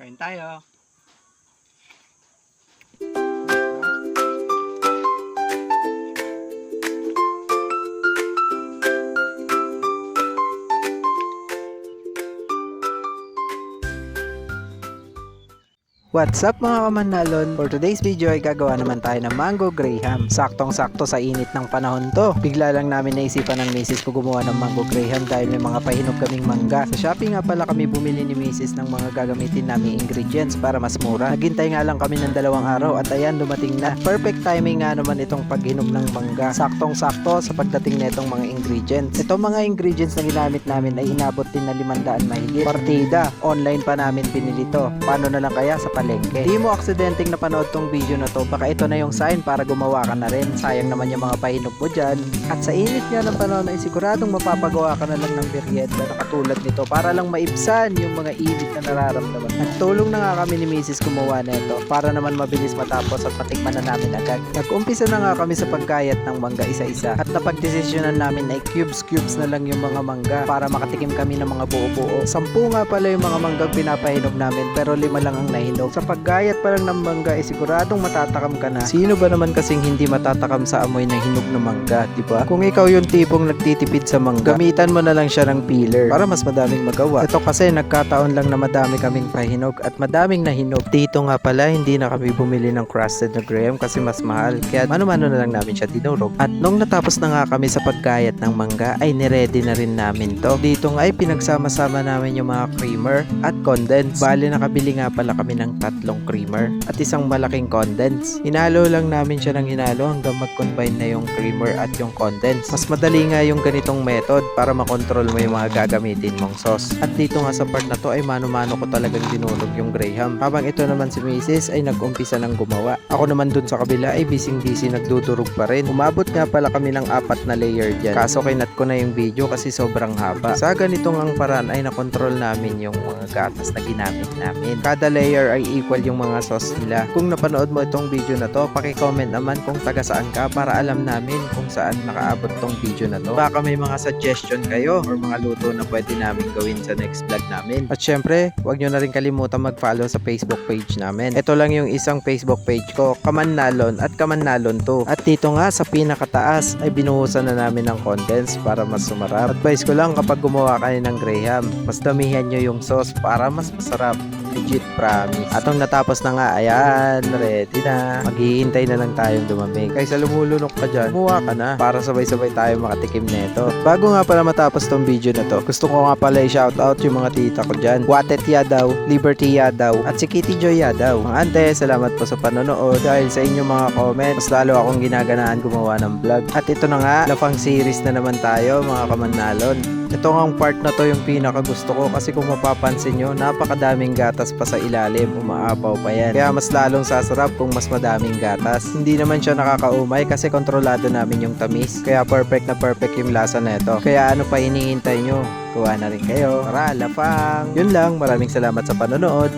Kain tayo. What's up mga kamanalon? For today's video ay gagawa naman tayo ng mango graham. Saktong-sakto sa init ng panahon to. Bigla lang namin naisipan ng misis ko gumawa ng mango graham dahil may mga pahinog kaming mangga. Sa Shopee nga pala kami bumili ni misis ng mga gagamitin naming ingredients para mas mura. Naghintay nga lang kami ng 2 araw at ayan dumating na. Perfect timing nga naman itong paghinog ng mangga. Saktong-sakto sa pagdating na itong mga ingredients. Itong mga ingredients na ginamit namin ay inabot din na 500 mahigit. Partida, online pa namin binili to. Paano na lang kaya sa palengke? Di mo aksidenteng napanood tong video na to, baka ito na yung sign para gumawa ka na rin. Sayang naman yung mga pahinog mo dyan. At sa init nga ng panahon ay siguradong mapapagawa ka na lang ng merienda na katulad nito para lang maibsan yung mga init na nararamdaman. Nagtulong na nga kami ni misis gumawa nito para naman mabilis matapos at matikman na namin agad. Nag-umpisa na nga kami sa pagkayat ng mangga isa-isa at napagdesisyonan namin ay cubes na lang yung mga mangga para makatikim kami ng mga buo-buo. 10 nga pala yung mga manggang pinapahinog namin pero 5 lang ang nahinog. Sa paggayat pa lang ng mangga ay siguradong matatakam ka na. Sino ba naman kasing hindi matatakam sa amoy ng hinog na mangga, di ba? Kung ikaw yung tipong nagtitipid sa mangga, gamitan mo na lang siya ng peeler para mas madaming magawa. Ito kasi nagkataon lang na madami kaming pahinog at madaming nahinog. Dito nga pala hindi na kami bumili ng crusted na graham kasi mas mahal. Kaya mano-mano na lang namin siya dinurog. At nung natapos na nga kami sa paggayat ng mangga ay niready na rin namin to. Dito nga ay pinagsama-sama namin yung mga creamer at condense. Bali nakabili nga pala kami ng 3 creamer at isang malaking condense. Hinalo lang namin siya ng hinalo hanggang mag-combine na yung creamer at yung condense. Mas madali nga yung ganitong method para makontrol mo yung mga gagamitin mong sauce. At dito nga sa part na to ay mano-mano ko talagang dinurog yung graham. Habang ito naman si Mrs. ay nag-umpisa ng gumawa. Ako naman dun sa kabila ay busy nagdudurog pa rin. Umabot nga pala kami ng 4 na layer dyan. Kaso kinat ko na yung video kasi sobrang haba. Sa ganitong ang paraan ay nakontrol namin yung mga gatas na ginamit namin. Kada layer ay equal yung mga sauce nila. Kung napanood mo itong video na to, paki-comment naman kung taga saan ka para alam namin kung saan nakaabot tong video na to. Baka may mga suggestion kayo or mga luto na pwede namin gawin sa next vlog namin. At syempre, huwag nyo na rin kalimutan mag-follow sa Facebook page namin. Ito lang yung isang Facebook page ko, Kamannalon at Kamannalon 2. At dito nga sa pinakataas ay binuhusan na namin ng condense para mas sumarap. Advice ko lang kapag gumawa kayo ng graham, mas damihan nyo yung sauce para mas masarap. Legit promise. Atong natapos na nga, ayan, ready na. Maghihintay na lang tayong dumamig. Kaysa lumulunok ka dyan, kumuha ka na para sabay-sabay tayo makatikim neto. Bago nga pala matapos tong video na to, gusto ko nga pala i-shoutout yung mga tita ko dyan. Watet Yadaw, Liberty Yadaw, at si Kitty Joy Yadaw. Mga ante, salamat po sa panonood. Dahil sa inyong mga comment, mas lalo akong ginaganaan gumawa ng vlog. At ito na nga, lafang series na naman tayo mga kamannalon. Ito ang part na to yung pinaka gusto ko kasi kung mapapansin nyo, napakadaming gatas pa sa ilalim, umaapaw pa yan. Kaya mas lalong sasarap kung mas madaming gatas. Hindi naman siya nakakaumay kasi kontrolado namin yung tamis. Kaya perfect na perfect yung lasa na ito. Kaya ano pa hinihintay nyo? Kuha na rin kayo. Tara, lafang! Yun lang, maraming salamat sa panonood.